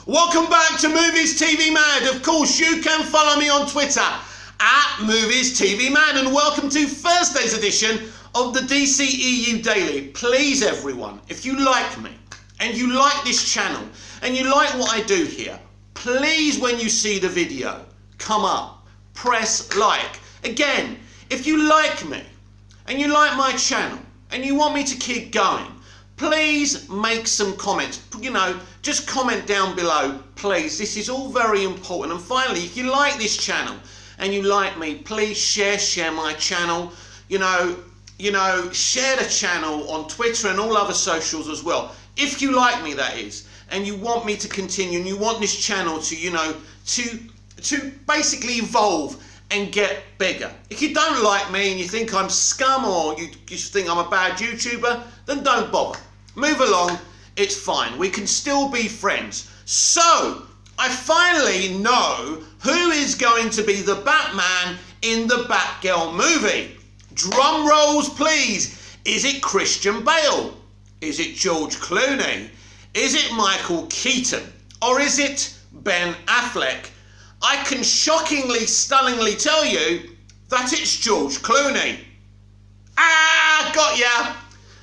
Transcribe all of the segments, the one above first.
Welcome back to Movies TV Mad. Of course, you can follow me on Twitter at Movies TV Mad, and welcome to Thursday's edition of the DCEU Daily. Please, everyone, if you like me and you like this channel and you like what I do here, please, when you see the video, come up, press like. Again, if you like me and you like my channel and you want me to keep going, please make some comments. Just comment down below, please. This is all very important. And finally, if you like this channel and you like me, please share my channel. Share the channel on Twitter and all other socials as well. If you like me, that is, and you want me to continue and you want this channel to basically evolve and get bigger. If you don't like me and you think I'm scum or you just think I'm a bad YouTuber, then don't bother. Move along, it's fine. We can still be friends. So, I finally know who is going to be the Batman in the Batgirl movie. Drum rolls, please. Is it Christian Bale? Is it George Clooney? Is it Michael Keaton? Or is it Ben Affleck? I can shockingly, stunningly tell you that it's George Clooney. Ah, got ya.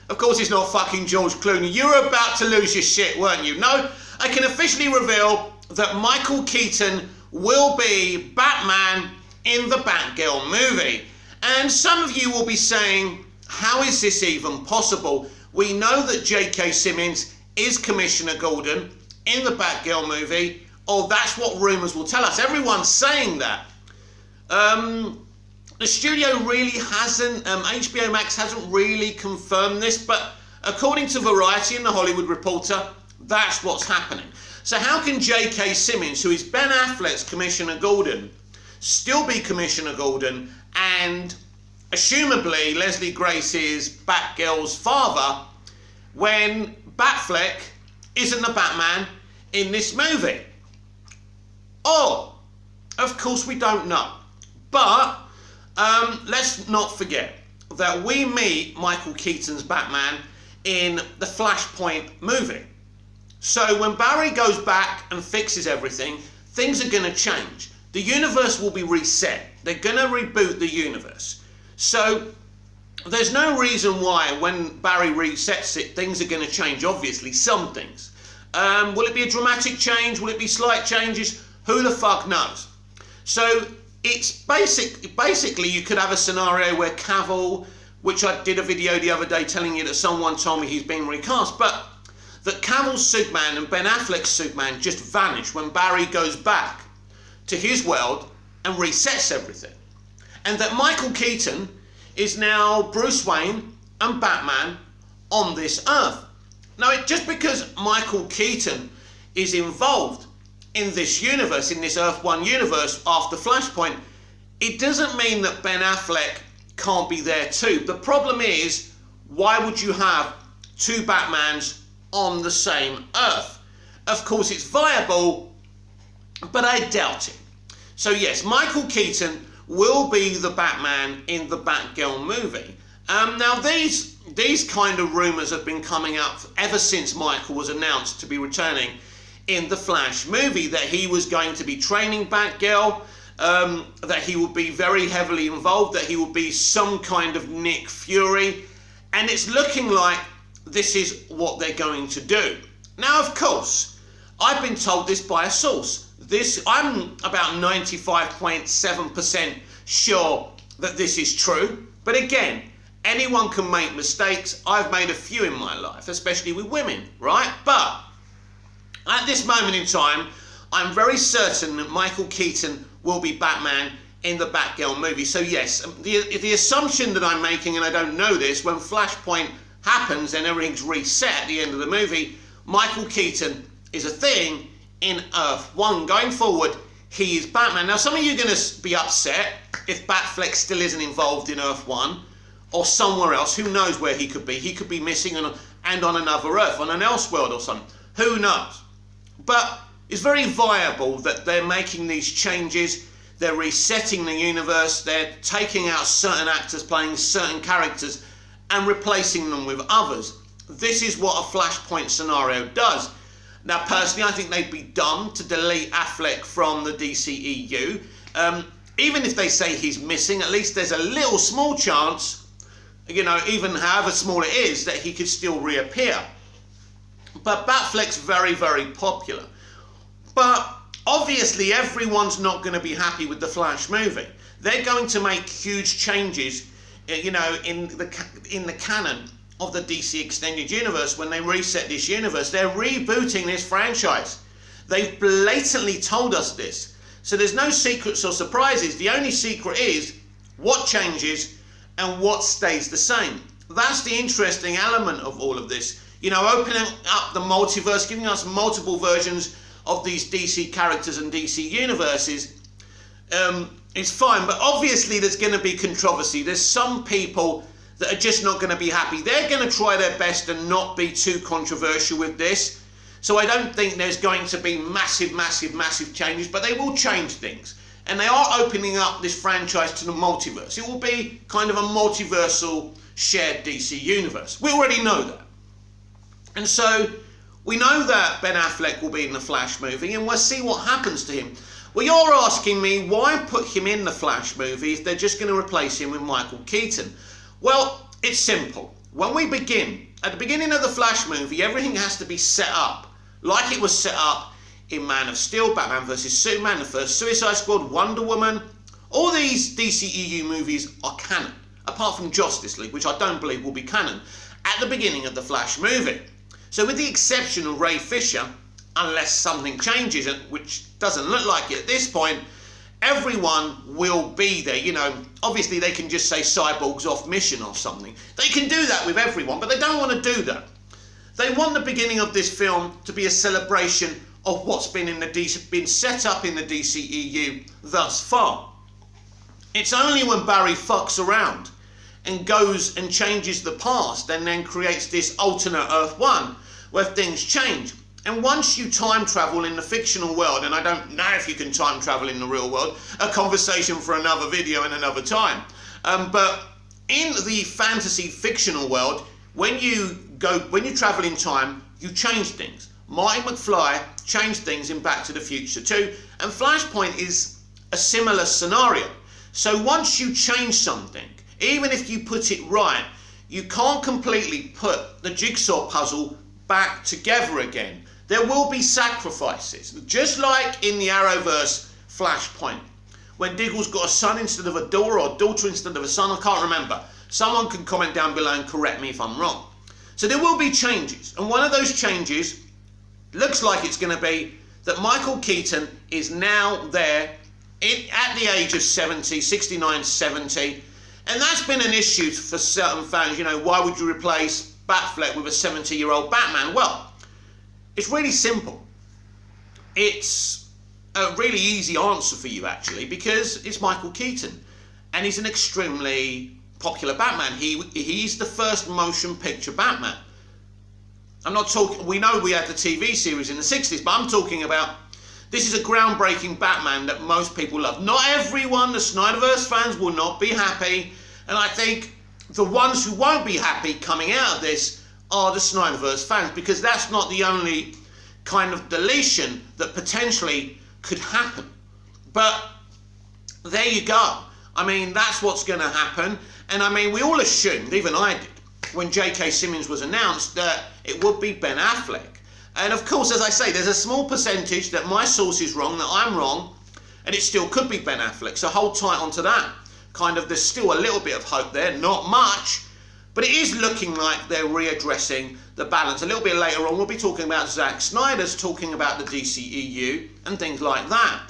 Of course it's not fucking George Clooney. You were about to lose your shit, weren't you? No, I can officially reveal that Michael Keaton will be Batman in the Batgirl movie. And some of you will be saying, how is this even possible? We know that J.K. Simmons is Commissioner Gordon in the Batgirl movie. Oh, that's what rumours will tell us. Everyone's saying that. The studio really hasn't, HBO Max hasn't really confirmed this, but according to Variety and The Hollywood Reporter, that's what's happening. So how can J.K. Simmons, who is Ben Affleck's Commissioner Gordon, still be Commissioner Gordon and assumably Leslie Grace is Batgirl's father when Batfleck isn't the Batman in this movie? Oh, of course we don't know. But let's not forget that we meet Michael Keaton's Batman in the Flashpoint movie. So when Barry goes back and fixes everything, things are going to change. The universe will be reset. They're going to reboot the universe. So there's no reason why when Barry resets it, things are going to change, obviously, some things. Will it be a dramatic change? Will it be slight changes? Who the fuck knows? So it's basically you could have a scenario where Cavill, which I did a video the other day telling you that someone told me he's been recast, but that Cavill's Superman and Ben Affleck's Superman just vanish when Barry goes back to his world and resets everything. And that Michael Keaton is now Bruce Wayne and Batman on this Earth. Now, just because Michael Keaton is involved in this universe, in this Earth 1 universe after Flashpoint, it doesn't mean that Ben Affleck can't be there too. The problem is, why would you have two Batmans on the same Earth? Of course it's viable, but I doubt it. So yes, Michael Keaton will be the Batman in the Batgirl movie. Now these kind of rumours have been coming up ever since Michael was announced to be returning in the Flash movie, that he was going to be training Batgirl, that he would be very heavily involved, that he would be some kind of Nick Fury, and it's looking like this is what they're going to do. Now, of course, I've been told this by a source. I'm about 95.7% sure that this is true, but again, anyone can make mistakes. I've made a few in my life, especially with women, right? But at this moment in time, I'm very certain that Michael Keaton will be Batman in the Batgirl movie. So yes, the assumption that I'm making, and I don't know this, when Flashpoint happens and everything's reset at the end of the movie, Michael Keaton is a thing in Earth 1. Going forward, he is Batman. Now, some of you are going to be upset if Batfleck still isn't involved in Earth 1 or somewhere else. Who knows where he could be? He could be missing on another Earth, on an Elseworld or something. Who knows? But it's very viable that they're making these changes. They're resetting the universe. They're taking out certain actors playing certain characters and replacing them with others. This is what a Flashpoint scenario does. Now, personally, I think they'd be dumb to delete Affleck from the DCEU. Even if they say he's missing, at least there's a little small chance, you know, even however small it is, that he could still reappear. But Batfleck's very, very popular. But obviously everyone's not going to be happy with the Flash movie. They're going to make huge changes, you know, in the canon of the DC Extended Universe. When they reset this universe, they're rebooting this franchise. They've blatantly told us this. So there's no secrets or surprises. The only secret is what changes and what stays the same. That's the interesting element of all of this. You know, opening up the multiverse, giving us multiple versions of these DC characters and DC universes is fine. But obviously there's going to be controversy. There's some people that are just not going to be happy. They're going to try their best and not be too controversial with this. So I don't think there's going to be massive, massive, massive changes, but they will change things. And they are opening up this franchise to the multiverse. It will be kind of a multiversal shared DC universe. We already know that. And so we know that Ben Affleck will be in the Flash movie, and we'll see what happens to him. Well, you're asking me, why put him in the Flash movie if they're just going to replace him with Michael Keaton? Well, it's simple. When we begin, at the beginning of the Flash movie, everything has to be set up like it was set up in Man of Steel, Batman vs Superman, the first Suicide Squad, Wonder Woman. All these DCEU movies are canon, apart from Justice League, which I don't believe will be canon, at the beginning of the Flash movie. So with the exception of Ray Fisher, unless something changes, which doesn't look like it at this point, everyone will be there. You know, obviously they can just say Cyborg's off mission or something. They can do that with everyone, but they don't want to do that. They want the beginning of this film to be a celebration of what's been set up in the DCEU thus far. It's only when Barry fucks around and goes and changes the past and then creates this alternate Earth 1 where things change. And once you time travel in the fictional world, and I don't know if you can time travel in the real world, a conversation for another video and another time. But in the fantasy fictional world, when you travel in time, you change things. Marty McFly changed things in Back to the Future too, and Flashpoint is a similar scenario. So once you change something, even if you put it right, you can't completely put the jigsaw puzzle back together again. There will be sacrifices, just like in the Arrowverse Flashpoint, when Diggle's got a son instead of a daughter, or a daughter instead of a son. I can't remember. Someone can comment down below and correct me if I'm wrong. So there will be changes, and one of those changes looks like it's going to be that Michael Keaton is now there at the age of 70, 69, 70, and that's been an issue for certain fans. You know, why would you replace Batfleck with a 70-year-old Batman? Well, it's really simple. It's a really easy answer for you, actually, because it's Michael Keaton, and he's an extremely popular Batman. He's the first motion picture Batman. I'm not talking, we know we had the TV series in the 60s, but I'm talking about, this is a groundbreaking Batman that most people love. Not everyone, the Snyderverse fans, will not be happy, and I think the ones who won't be happy coming out of this are the Snyderverse fans, because that's not the only kind of deletion that potentially could happen. But there you go. I mean, that's what's going to happen. And I mean, we all assumed, even I did, when J.K. Simmons was announced, that it would be Ben Affleck. And of course, as I say, there's a small percentage that my source is wrong, that I'm wrong, and it still could be Ben Affleck. So hold tight onto that. Kind of, there's still a little bit of hope there, not much, but it is looking like they're readdressing the balance. A little bit later on, we'll be talking about Zack Snyder's talking about the DCEU and things like that.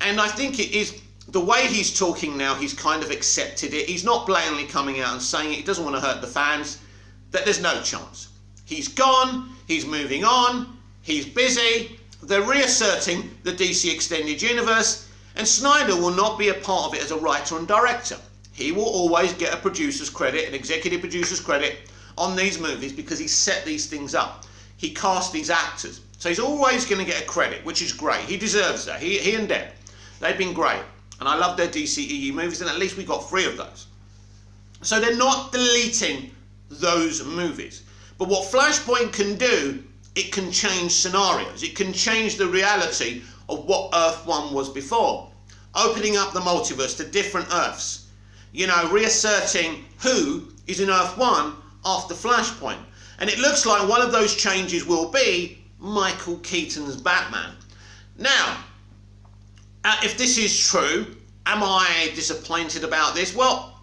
And I think it is, the way he's talking now, he's kind of accepted it. He's not blatantly coming out and saying it. He doesn't want to hurt the fans. That there's no chance. He's gone. He's moving on. He's busy. They're reasserting the DC Extended Universe, and Snyder will not be a part of it as a writer and director. He will always get a producer's credit, an executive producer's credit on these movies, because he set these things up. He cast these actors. So he's always going to get a credit, which is great. He deserves that. He and Deb, they've been great. And I love their DCEU movies, and at least we got 3 of those. So they're not deleting those movies. But what Flashpoint can do it can change scenarios. It can change the reality of what Earth 1 was before, opening up the multiverse to different Earths, you know, reasserting who is in Earth 1 after Flashpoint. And it looks like one of those changes will be Michael Keaton's Batman. Now, if this is true, am I disappointed about this? Well,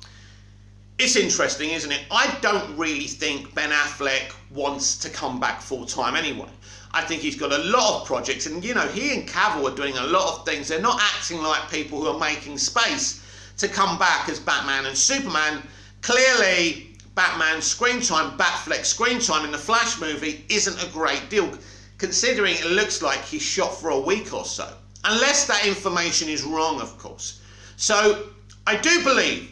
it's interesting, isn't it? I don't really think Ben Affleck wants to come back full time anyway. I think he's got a lot of projects, and you know, he and Cavill are doing a lot of things. They're not acting like people who are making space to come back as Batman and Superman. Clearly, Batman's screen time, Batfleck's screen time in the Flash movie isn't a great deal, considering it looks like he's shot for a week or so. Unless that information is wrong, of course. So, I do believe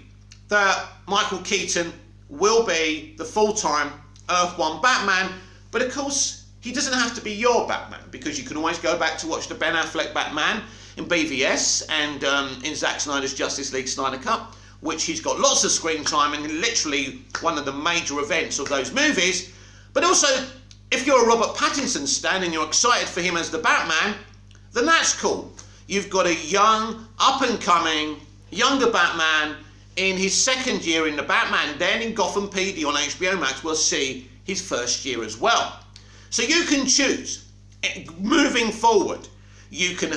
that Michael Keaton will be the full-time Earth 1 Batman, but of course, he doesn't have to be your Batman, because you can always go back to watch the Ben Affleck Batman in BVS and in Zack Snyder's Justice League Snyder Cut, which he's got lots of screen time and literally one of the major events of those movies. But also, if you're a Robert Pattinson stan and you're excited for him as the Batman, then that's cool. You've got a young, up-and-coming, younger Batman in his second year in the Batman. Then in Gotham PD on HBO Max, we'll see his first year as well. So you can choose. Moving forward, you can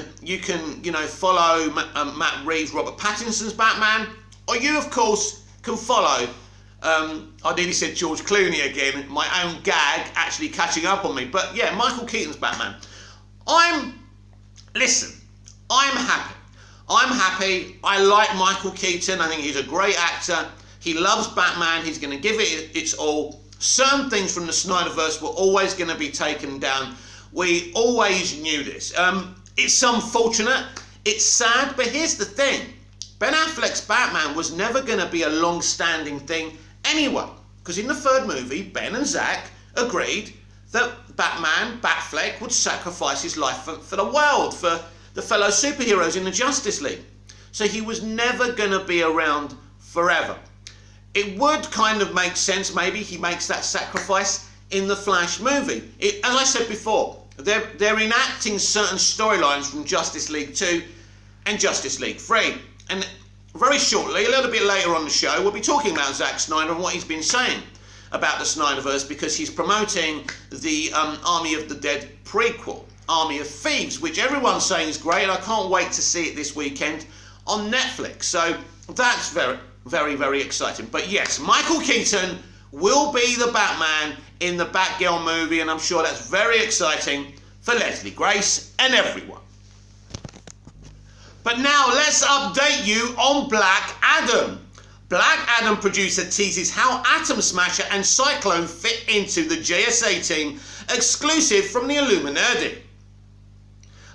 follow Matt Reeves, Robert Pattinson's Batman, or you, of course, can follow, I nearly said George Clooney again, my own gag actually catching up on me. But yeah, Michael Keaton's Batman. I'm happy. I'm happy. I like Michael Keaton. I think he's a great actor. He loves Batman. He's going to give it its all. Certain things from the Snyderverse were always going to be taken down. We always knew this. It's unfortunate. It's sad. But here's the thing. Ben Affleck's Batman was never going to be a long-standing thing anyway. Because in the third movie, Ben and Zack agreed that Batfleck, would sacrifice his life for the world, for the fellow superheroes in the Justice League. So he was never going to be around forever. It would kind of make sense, maybe he makes that sacrifice in the Flash movie. As I said before, they're enacting certain storylines from Justice League 2 and Justice League 3. And very shortly, a little bit later on the show, we'll be talking about Zack Snyder and what he's been saying about the Snyderverse, because he's promoting the Army of the Dead prequel, Army of Thieves, which everyone's saying is great, and I can't wait to see it this weekend on Netflix. So that's very, very, very exciting. But yes, Michael Keaton will be the Batman in the Batgirl movie, and I'm sure that's very exciting for Leslie Grace and everyone. But now let's update you on Black Adam. Black Adam producer teases how Atom Smasher and Cyclone fit into the JSA team, exclusive from the Illuminati.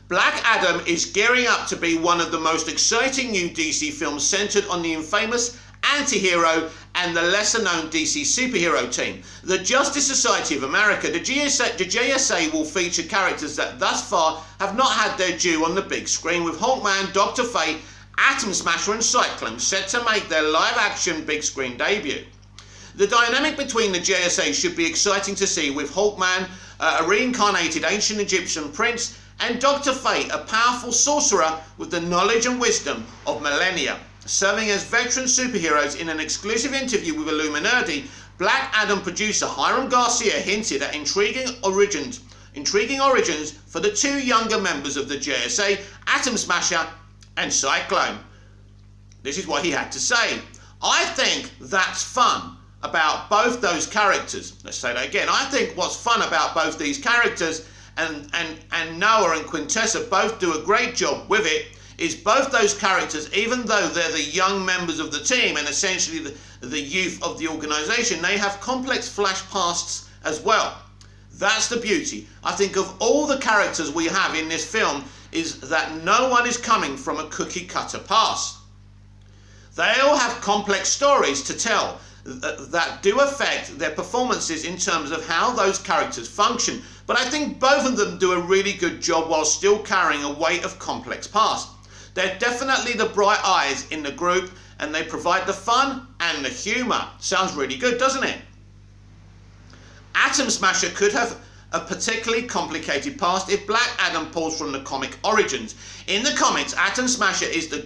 Black Adam is gearing up to be one of the most exciting new DC films centered on the infamous anti-hero and the lesser-known DC superhero team. The Justice Society of America, the JSA will feature characters that thus far have not had their due on the big screen, with Hawkman, Dr. Fate, Atom Smasher and Cyclone set to make their live-action big-screen debut. The dynamic between the JSA should be exciting to see, with Hawkman, a reincarnated ancient Egyptian prince, and Dr. Fate, a powerful sorcerer with the knowledge and wisdom of millennia. Serving as veteran superheroes in an exclusive interview with Illuminati, Black Adam producer Hiram Garcia hinted at intriguing origins for the two younger members of the JSA, Atom Smasher and Cyclone. This is what he had to say. I think that's fun about both those characters. Let's say that again. I think what's fun about both these characters, and Noah and Quintessa both do a great job with it, is both those characters, even though they're the young members of the team and essentially the youth of the organization, they have complex flash pasts as well. That's the beauty. I think of all the characters we have in this film is that no one is coming from a cookie cutter past. They all have complex stories to tell that do affect their performances in terms of how those characters function. But I think both of them do a really good job while still carrying a weight of complex past. They're definitely the bright eyes in the group, and they provide the fun and the humour. Sounds really good, doesn't it? Atom Smasher could have a particularly complicated past if Black Adam pulls from the comic origins. In the comics, Atom Smasher is the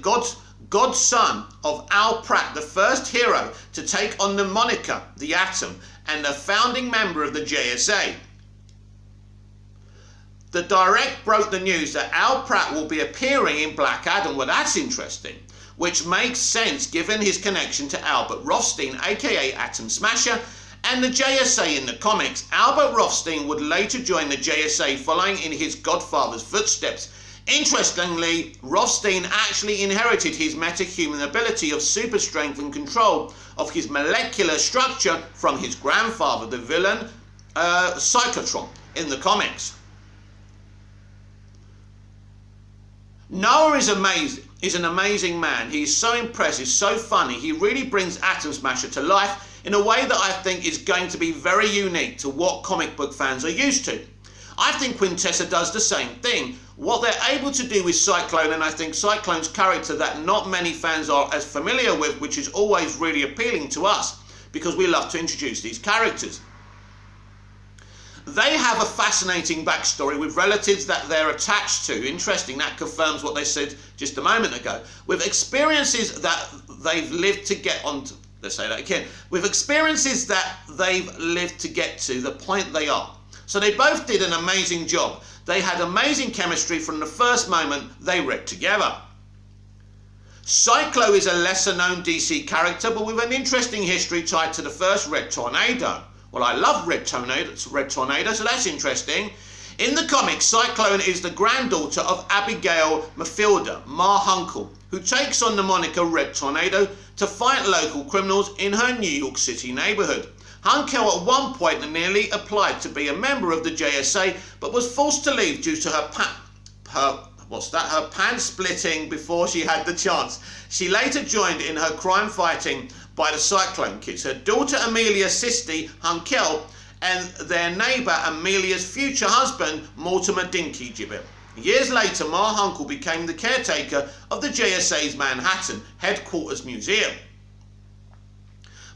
godson of Al Pratt, the first hero to take on the moniker the Atom, and a founding member of the JSA. The Direct broke the news that Al Pratt will be appearing in Black Adam. Well, that's interesting, which makes sense given his connection to Albert Rothstein, aka Atom Smasher, and the JSA in the comics. Albert Rothstein would later join the JSA following in his godfather's footsteps. Interestingly, Rothstein actually inherited his metahuman ability of super strength and control of his molecular structure from his grandfather, the villain Cyclotron, in the comics. Noah is an amazing man. He's so impressive, so funny. He really brings Atom Smasher to life in a way that I think is going to be very unique to what comic book fans are used to. I think Quintessa does the same thing. What they're able to do with Cyclone, and I think Cyclone's character that not many fans are as familiar with, which is always really appealing to us because we love to introduce these characters. They have a fascinating backstory with relatives that they're attached to. Interesting, that confirms what they said just a moment ago. With experiences that they've lived to get on to, let's say that again, with experiences that they've lived to get to the point they are. So they both did an amazing job. They had amazing chemistry from the first moment they read together. Cyclo is a lesser known DC character, but with an interesting history tied to the first Red Tornado. Well, I love Red Tornado, so that's interesting. In the comics, Cyclone is the granddaughter of Abigail Mafilda, Ma Hunkel, who takes on the moniker Red Tornado to fight local criminals in her New York City neighborhood. Hunkel at one point nearly applied to be a member of the JSA, but was forced to leave due to her pants splitting before she had the chance. She later joined in her crime fighting by the Cyclone Kids. Her daughter Amelia Sisti Hunkel and their neighbour Amelia's future husband Mortimer Dinky Gibbet. Years later, Ma Hunkel became the caretaker of the JSA's Manhattan headquarters museum.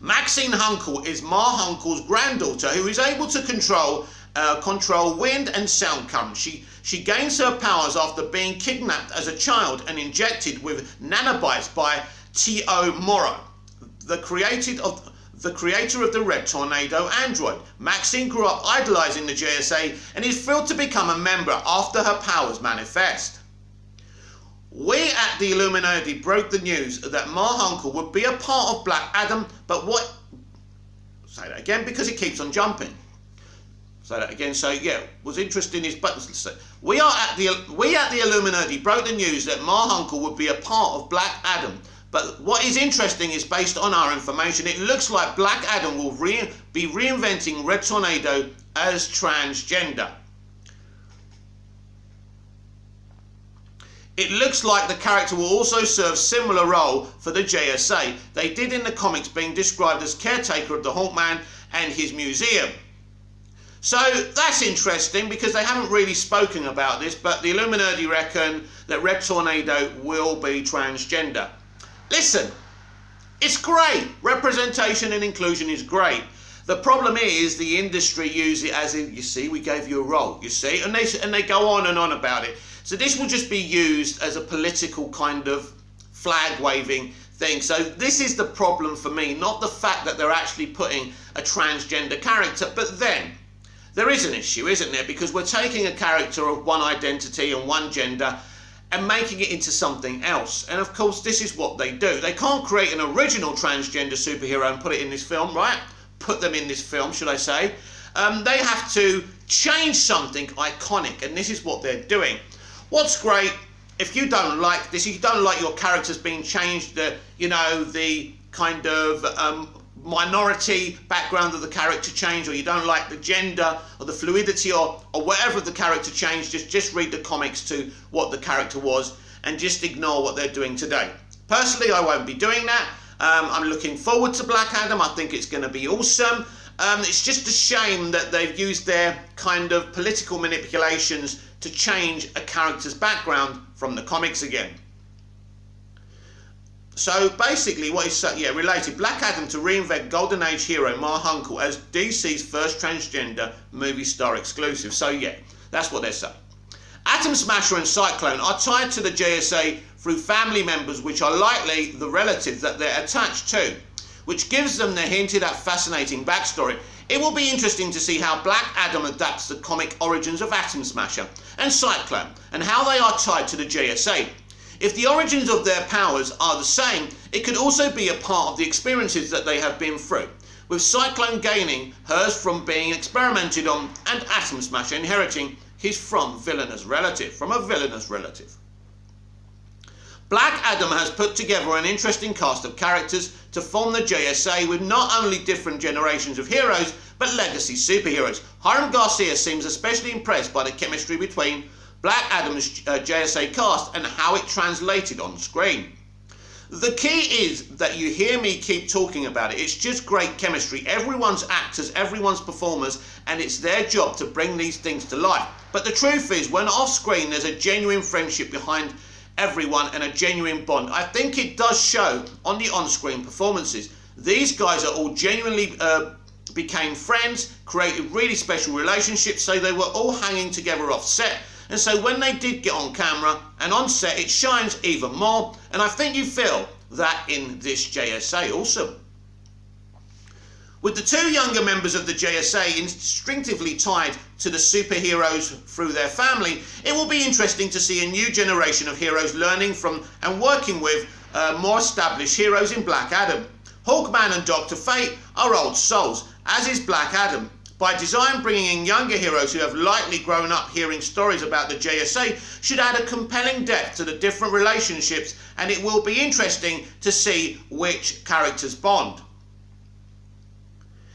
Maxine Hunkel is Ma Hunkel's granddaughter, who is able to control wind and sound current. She gains her powers after being kidnapped as a child and injected with nanobites by T.O. Morrow, the creator of the Red Tornado android. Maxine grew up idolizing the JSA and is thrilled to become a member after her powers manifest. We at the Illuminati broke the news that Ma Hunkel would be a part of Black Adam, but what... Say that again because it keeps on jumping. Say that again. So yeah, what's interesting is buttons. We at the Illuminati broke the news that Ma Hunkel would be a part of Black Adam. But what is interesting is based on our information, it looks like Black Adam will be reinventing Red Tornado as transgender. It looks like the character will also serve similar role for the JSA. They did in the comics, being described as caretaker of the Hawkman and his museum. So that's interesting because they haven't really spoken about this, but the Illuminati reckon that Red Tornado will be transgender. Listen, it's great. Representation and inclusion is great. The problem is the industry use it as in, you see, we gave you a role, you see, and they go on and on about it. So this will just be used as a political kind of flag waving thing. So this is the problem for me, not the fact that they're actually putting a transgender character, but then there is an issue, isn't there? Because we're taking a character of one identity and one gender and making it into something else. And of course, this is what they do. They can't create an original transgender superhero and put it in this film, right? Put them in this film, should I say. They have to change something iconic, and this is what they're doing. What's great, if you don't like this, if you don't like your characters being changed, the kind of minority background of the character change, or you don't like the gender or the fluidity or whatever the character changed, just read the comics to what the character was and just ignore what they're doing today. Personally, I won't be doing that. I'm looking forward to Black Adam. I think it's going to be awesome. It's just a shame that they've used their kind of political manipulations to change a character's background from the comics again. So basically what is related Black Adam to reinvent Golden Age hero Mark Hunkel as DC's first transgender movie star exclusive. So yeah, that's what they're saying. Atom Smasher and Cyclone are tied to the JSA through family members which are likely the relatives that they're attached to, which gives them the hinted at fascinating backstory. It will be interesting to see how Black Adam adapts the comic origins of Atom Smasher and Cyclone and how they are tied to the JSA. If the origins of their powers are the same, it could also be a part of the experiences that they have been through, with Cyclone gaining hers from being experimented on and Atom Smasher inheriting his from a villainous relative. Black Adam has put together an interesting cast of characters to form the JSA with not only different generations of heroes, but legacy superheroes. Hiram Garcia seems especially impressed by the chemistry between Black Adam's JSA cast and how it translated on screen. The key is that you hear me keep talking about it. It's just great chemistry. Everyone's actors, everyone's performers, and it's their job to bring these things to life. But the truth is, when off screen, there's a genuine friendship behind everyone and a genuine bond. I think it does show on the on-screen performances. These guys are all genuinely became friends, created really special relationships, so they were all hanging together off set. And so when they did get on camera and on set, it shines even more. And I think you feel that in this JSA also. With the two younger members of the JSA instinctively tied to the superheroes through their family, it will be interesting to see a new generation of heroes learning from and working with more established heroes in Black Adam. Hawkman and Dr. Fate are old souls, as is Black Adam. By design, bringing in younger heroes who have likely grown up hearing stories about the JSA should add a compelling depth to the different relationships, and it will be interesting to see which characters bond.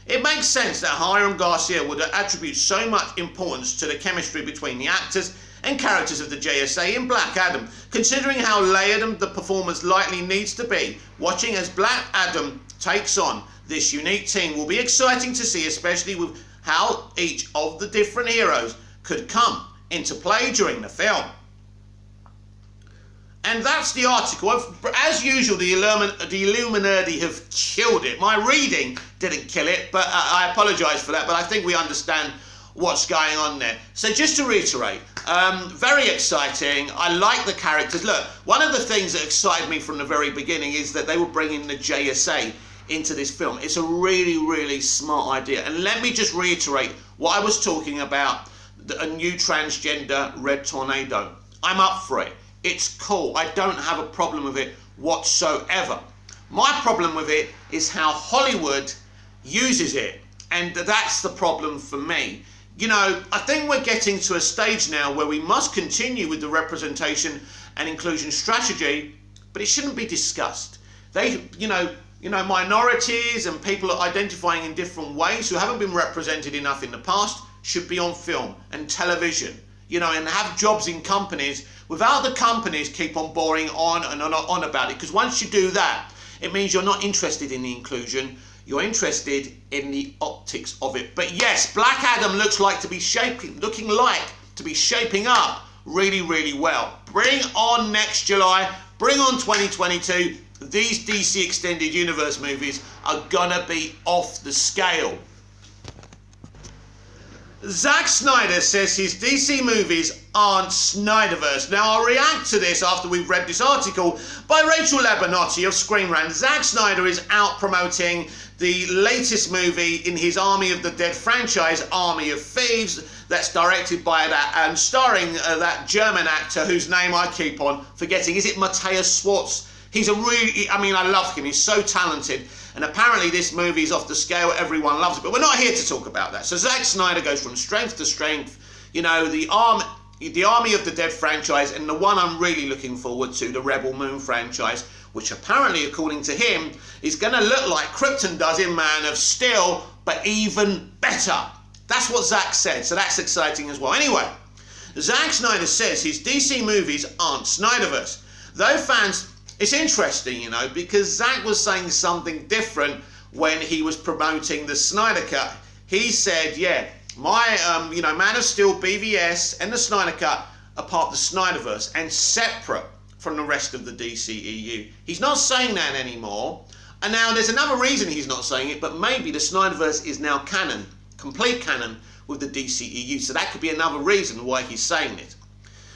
It makes sense that Hiram Garcia would attribute so much importance to the chemistry between the actors and characters of the JSA in Black Adam, considering how layered the performance likely needs to be. Watching as Black Adam takes on this unique team will be exciting to see, especially with how each of the different heroes could come into play during the film. And that's the article. As usual, the Illuminati have killed it. My reading didn't kill it, but I apologise for that, but I think we understand what's going on there. So just to reiterate, very exciting. I like the characters. Look, one of the things that excited me from the very beginning is that they were bringing the JSA into this film. It's a really, really smart idea. And let me just reiterate what I was talking about, a new transgender Red Tornado. I'm up for it. It's cool. I don't have a problem with it whatsoever. My problem with it is how Hollywood uses it. And that's the problem for me. You know, I think we're getting to a stage now where we must continue with the representation and inclusion strategy, but it shouldn't be discussed. Minorities and people identifying in different ways who haven't been represented enough in the past should be on film and television, and have jobs in companies without the companies keep on boring on and on about it. Because once you do that, it means you're not interested in the inclusion, you're interested in the optics of it. But yes, Black Adam looks like to be shaping up really, really well. Bring on next July, bring on 2022. These DC Extended Universe movies are gonna be off the scale. Zack Snyder says his DC movies aren't Snyderverse. Now, I'll react to this after we've read this article by Rachel Labonte of Screen Rant. Zack Snyder is out promoting the latest movie in his Army of the Dead franchise, Army of Thieves, that's directed by that and starring that German actor whose name I keep on forgetting. Is it Matthias Schwartz? He's I love him. He's so talented. And apparently this movie is off the scale. Everyone loves it. But we're not here to talk about that. So Zack Snyder goes from strength to strength. The Army of the Dead franchise, and the one I'm really looking forward to, the Rebel Moon franchise, which apparently, according to him, is going to look like Krypton does in Man of Steel, but even better. That's what Zack said. So that's exciting as well. Anyway, Zack Snyder says his DC movies aren't Snyderverse. Though fans... It's interesting, because Zack was saying something different when he was promoting the Snyder Cut. He said, my, Man of Steel, BVS, and the Snyder Cut are part of the Snyderverse and separate from the rest of the DCEU. He's not saying that anymore. And now there's another reason he's not saying it, but maybe the Snyderverse is now canon, complete canon with the DCEU. So that could be another reason why he's saying it.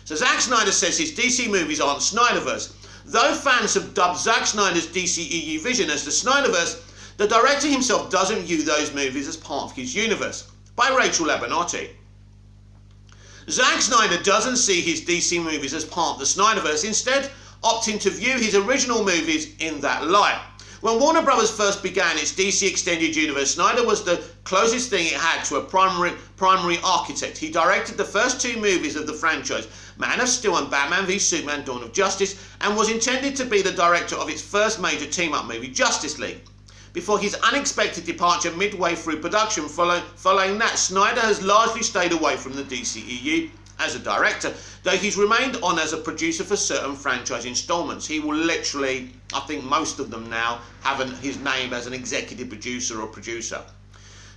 So Zack Snyder says his DC movies aren't Snyderverse. Though fans have dubbed Zack Snyder's DCEU vision as the Snyderverse, the director himself doesn't view those movies as part of his universe. By Rachel Abernathy. Zack Snyder doesn't see his DC movies as part of the Snyderverse, instead opting to view his original movies in that light. When Warner Bros. First began its DC Extended Universe, Snyder was the closest thing it had to a primary architect. He directed the first two movies of the franchise, Man of Steel and Batman v Superman Dawn of Justice, and was intended to be the director of its first major team-up movie, Justice League. Before his unexpected departure midway through production, following that, Snyder has largely stayed away from the DCEU as a director, though he's remained on as a producer for certain franchise installments. He will literally, I think most of them now, have his name as an executive producer or producer.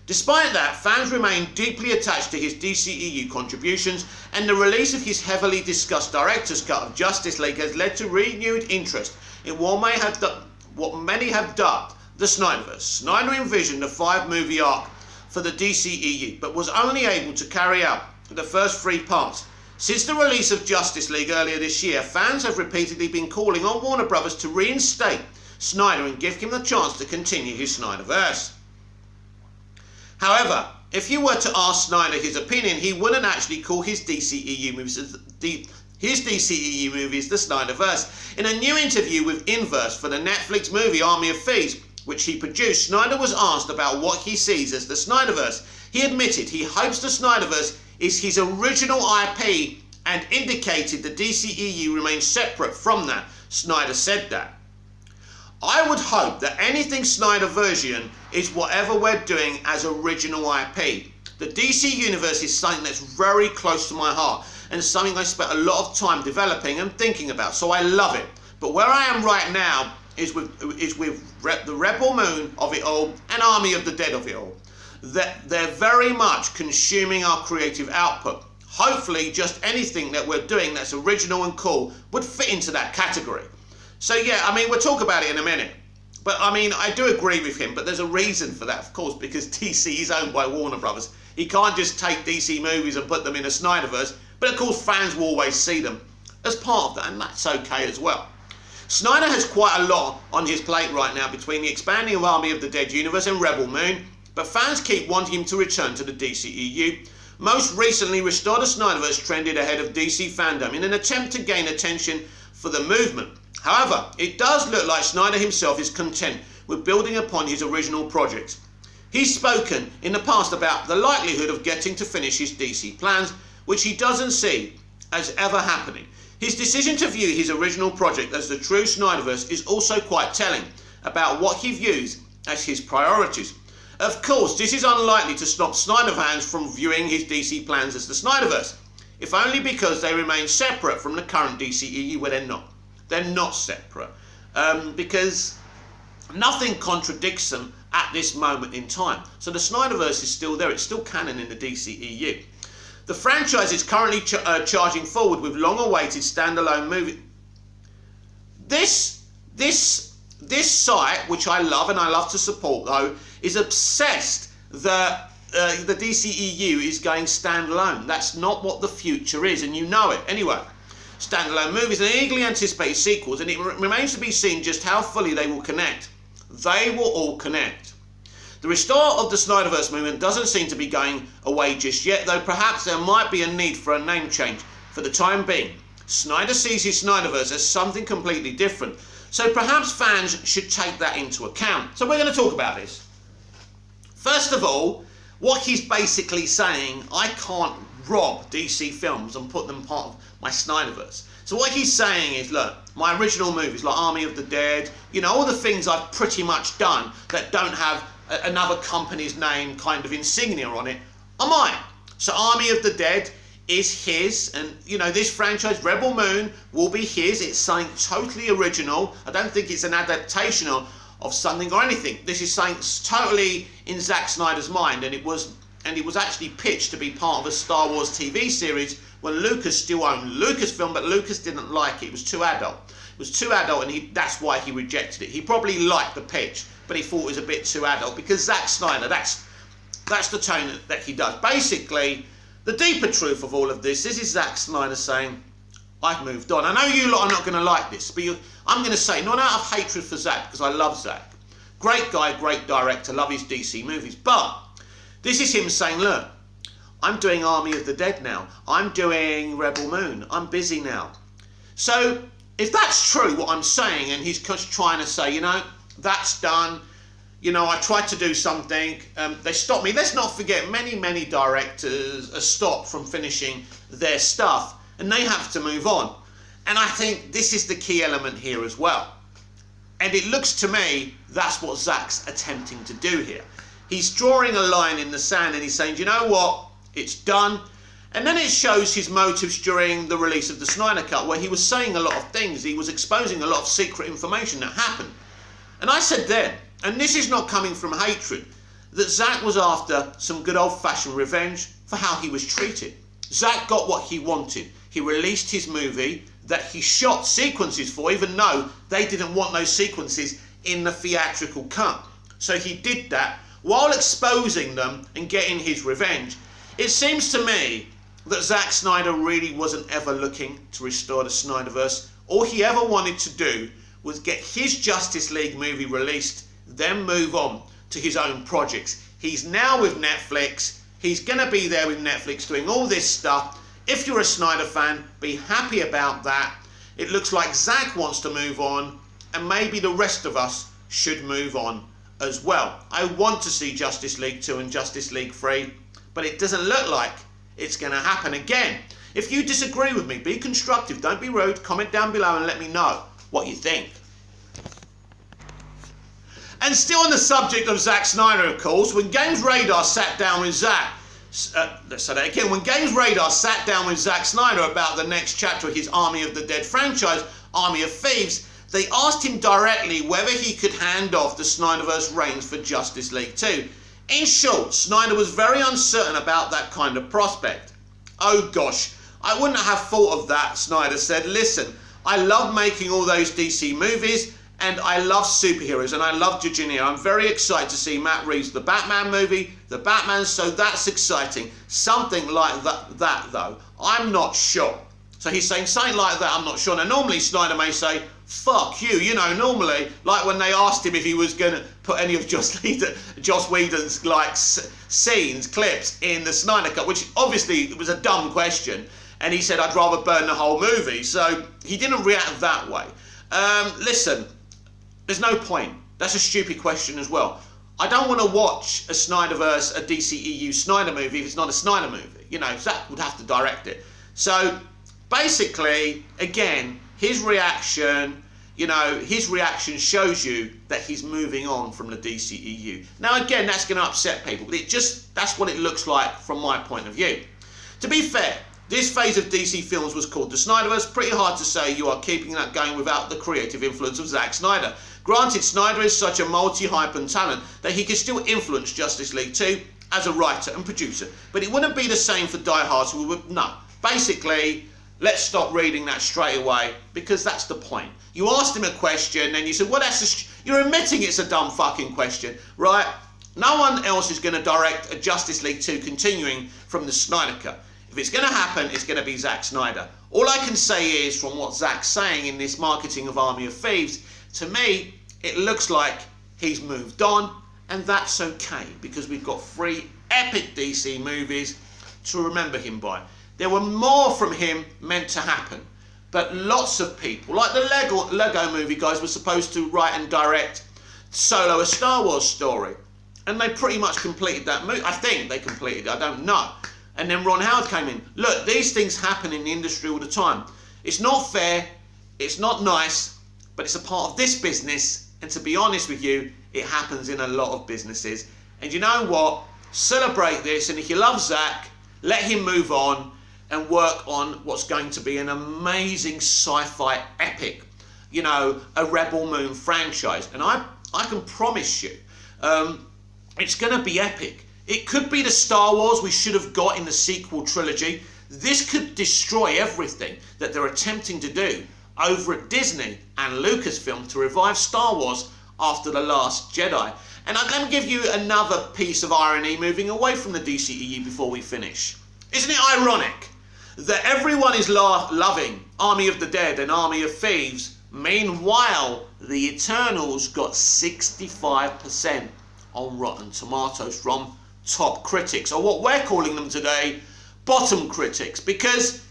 Despite that, fans remain deeply attached to his DCEU contributions, and the release of his heavily discussed director's cut of Justice League has led to renewed interest in what many have dubbed the Snyderverse. Snyder envisioned a 5-movie arc for the DCEU, but was only able to carry out the first 3 parts. Since the release of Justice League earlier this year, fans have repeatedly been calling on Warner Bros. To reinstate Snyder and give him the chance to continue his Snyderverse. However, if you were to ask Snyder his opinion, he wouldn't actually call his DCEU movies the Snyderverse. In a new interview with Inverse for the Netflix movie Army of Thieves, which he produced, Snyder was asked about what he sees as the Snyderverse. He admitted he hopes the Snyderverse is his original IP and indicated the DCEU remains separate from that. Snyder said that. I would hope that anything Snyder version is whatever we're doing as original IP. The DC universe is something that's very close to my heart and something I spent a lot of time developing and thinking about, so I love it. But where I am right now is with the Rebel Moon of it all and Army of the Dead of it all. They're very much consuming our creative output. Hopefully just anything that we're doing that's original and cool would fit into that category. So yeah, I mean, we'll talk about it in a minute. But I mean, I do agree with him, but there's a reason for that, of course, because DC is owned by Warner Brothers. He can't just take DC movies and put them in a Snyderverse, but of course fans will always see them as part of that, and that's okay as well. Snyder has quite a lot on his plate right now between the expanding of Army of the Dead universe and Rebel Moon, but fans keep wanting him to return to the DCEU. Most recently, Restore the Snyderverse trended ahead of DC fandom in an attempt to gain attention for the movement. However, it does look like Snyder himself is content with building upon his original projects. He's spoken in the past about the likelihood of getting to finish his DC plans, which he doesn't see as ever happening. His decision to view his original project as the true Snyderverse is also quite telling about what he views as his priorities. Of course, this is unlikely to stop Snyder fans from viewing his DC plans as the Snyderverse, if only because they remain separate from the current DCEU, where they're not. They're not separate, because nothing contradicts them at this moment in time. So the Snyderverse is still there. It's still canon in the DCEU. The franchise is currently charging forward with long-awaited standalone movie. This site, which I love and I love to support, though, is obsessed that the DCEU is going standalone. That's not what the future is, and you know it. Anyway, standalone movies and eagerly anticipated sequels, and it remains to be seen just how fully they will connect. They will all connect. The restore of the Snyderverse movement doesn't seem to be going away just yet, though perhaps there might be a need for a name change for the time being. Snyder sees his Snyderverse as something completely different, so perhaps fans should take that into account. So we're going to talk about this. First of all, what he's basically saying, I can't rob DC films and put them part of my Snyderverse. So what he's saying is, look, my original movies like Army of the Dead, you know, all the things I've pretty much done that don't have another company's name kind of insignia on it are mine. So Army of the Dead is his, and you know, this franchise Rebel Moon will be his. It's something totally original. I don't think it's an adaptation of something or anything. This is something totally in Zack Snyder's mind, and and it was actually pitched to be part of a Star Wars TV series when Lucas still owned Lucasfilm, but Lucas didn't like it. It was too adult. It was too adult, and that's why he rejected it. He probably liked the pitch, but he thought it was a bit too adult, because Zack Snyder, that's the tone that he does. Basically, the deeper truth of all of this is Zack Snyder saying, I've moved on. I know you lot are not going to like this, but I'm going to say, not out of hatred for Zack, because I love Zack. Great guy, great director, love his DC movies, but this is him saying, look, I'm doing Army of the Dead now. I'm doing Rebel Moon. I'm busy now. So if that's true, what I'm saying, and he's trying to say, you know, that's done. You know, I tried to do something. They stopped me. Let's not forget, many directors are stopped from finishing their stuff, and they have to move on. And I think this is the key element here as well. And it looks to me that's what Zack's attempting to do here. He's drawing a line in the sand, and he's saying, you know what? It's done. And then it shows his motives during the release of the Snyder Cut, where he was saying a lot of things. He was exposing a lot of secret information that happened. And I said then, and this is not coming from hatred, that Zack was after some good old-fashioned revenge for how he was treated. Zack got what he wanted. He released his movie that he shot sequences for, even though they didn't want those sequences in the theatrical cut. So he did that while exposing them and getting his revenge. It seems to me that Zack Snyder really wasn't ever looking to restore the Snyderverse. All he ever wanted to do was get his Justice League movie released, then move on to his own projects. He's now with Netflix. He's going to be there with Netflix doing all this stuff. If you're a Snyder fan, be happy about that. It looks like Zack wants to move on, and maybe the rest of us should move on as well. I want to see Justice League 2 and Justice League 3, but it doesn't look like it's going to happen again. If you disagree with me, be constructive, don't be rude, comment down below and let me know what you think. And still on the subject of Zack Snyder, of course, when Games Radar sat down with Zack, let's say that again, when Games Radar sat down with Zack Snyder about the next chapter of his Army of the Dead franchise, Army of Thieves, they asked him directly whether he could hand off the Snyderverse reins for Justice League 2. In short, Snyder was very uncertain about that kind of prospect. Oh gosh, I wouldn't have thought of that, Snyder said. Listen, I love making all those DC movies, and I love superheroes, and I love Jorginho. I'm very excited to see Matt Reeves' The Batman movie, The Batman, so that's exciting. Something like that though, I'm not sure. So he's saying something like that, I'm not sure. Now normally Snyder may say, fuck you, you know, normally, like when they asked him if he was going to put any of Joss Whedon's like scenes, clips in the Snyder Cut, which obviously it was a dumb question, and he said, I'd rather burn the whole movie, so he didn't react that way. Listen, there's no point. That's a stupid question as well. I don't want to watch a Snyderverse, a DCEU Snyder movie if it's not a Snyder movie. You know, Zack would have to direct it. So basically, again, his reaction, you know, his reaction shows you that he's moving on from the DCEU. Now again, that's going to upset people, but that's what it looks like from my point of view. To be fair, this phase of DC films was called the Snyderverse. Pretty hard to say you are keeping that going without the creative influence of Zack Snyder. Granted, Snyder is such a multi-hyphen talent that he could still influence Justice League 2 as a writer and producer, but it wouldn't be the same for diehards who would, no. Basically, let's stop reading that straight away, because that's the point. You asked him a question and you said, well, you're admitting it's a dumb fucking question, right? No one else is going to direct a Justice League 2 continuing from the Snyder Cut. If it's going to happen, it's going to be Zack Snyder. All I can say is, from what Zack's saying in this marketing of Army of Thieves, to me, it looks like he's moved on, and that's okay, because we've got 3 epic DC movies to remember him by. There were more from him meant to happen, but lots of people, like the Lego movie guys, were supposed to write and direct Solo, a Star Wars story, and they pretty much completed that movie. I think they completed it, I don't know. And then Ron Howard came in. Look, these things happen in the industry all the time. It's not fair, it's not nice, but it's a part of this business, and to be honest with you, it happens in a lot of businesses. And you know what? Celebrate this, and if you love Zack, let him move on and work on what's going to be an amazing sci-fi epic, you know, a Rebel Moon franchise. And I can promise you, it's going to be epic. It could be the Star Wars we should have got in the sequel trilogy. This could destroy everything that they're attempting to do over at Disney and Lucasfilm to revive Star Wars after The Last Jedi. And I'm going to give you another piece of irony moving away from the DCEU before we finish. Isn't it ironic that everyone is loving Army of the Dead and Army of Thieves? Meanwhile, the Eternals got 65% on Rotten Tomatoes from top critics, or what we're calling them today, bottom critics, because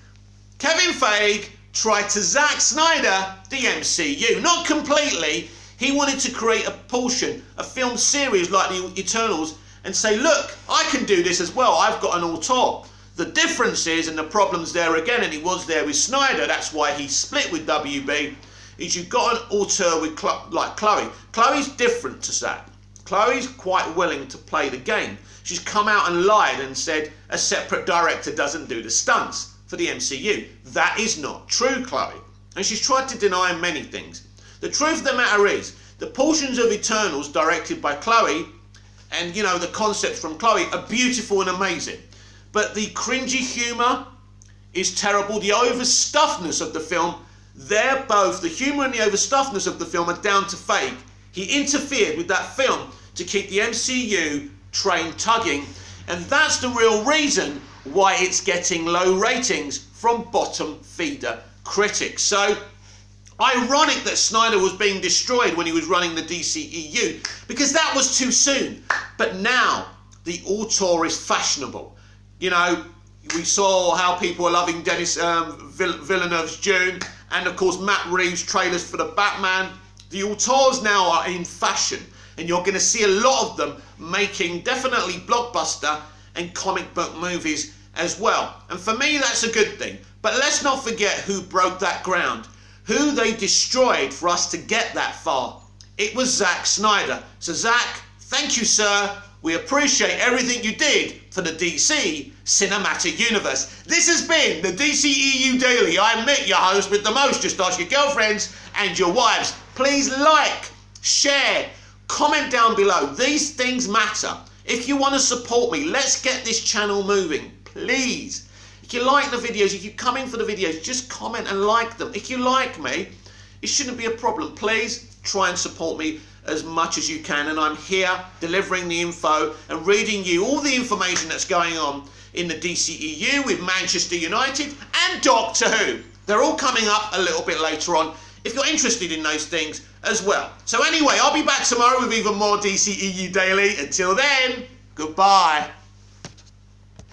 Kevin Feige tried to Zack Snyder the MCU. Not completely. He wanted to create a portion, a film series like the Eternals, and say, look, I can do this as well. I've got an auteur. The difference is, and the problem's there again, and he was there with Snyder, that's why he split with WB, is you've got an auteur with like Chloe. Chloe's different to Zack. Chloe's quite willing to play the game. She's come out and lied and said a separate director doesn't do the stunts for the MCU. That is not true, Chloe. And she's tried to deny many things. The truth of the matter is, the portions of Eternals directed by Chloe, and you know, the concepts from Chloe are beautiful and amazing. But the cringy humour is terrible. The overstuffedness of the film, they're both, the humour and the overstuffedness of the film are down to Feige. He interfered with that film to keep the MCU train tugging, and that's the real reason why it's getting low ratings from bottom feeder critics. So ironic that Snyder was being destroyed when he was running the DCEU, because that was too soon. But now the auteur is fashionable. You know, we saw how people are loving Denis Villeneuve's Dune, and of course Matt Reeves' trailers for the Batman. The auteurs now are in fashion, and you're going to see a lot of them making definitely blockbuster and comic book movies as well. And for me, that's a good thing. But let's not forget who broke that ground, who they destroyed for us to get that far. It was Zack Snyder. So Zack, thank you, sir. We appreciate everything you did for the DC Cinematic Universe. This has been the DCEU Daily. I'm Mick, your host with the most. Just ask your girlfriends and your wives. Please like, share, comment down below. These things matter. If you want to support me, let's get this channel moving, please. If you like the videos, if you come in for the videos, just comment and like them. If you like me, it shouldn't be a problem. Please try and support me as much as you can, and I'm here delivering the info and reading you all the information that's going on in the DCEU with Manchester United and Doctor Who. They're all coming up a little bit later on if you're interested in those things as well. So anyway, I'll be back tomorrow with even more DCEU Daily. Until then, goodbye.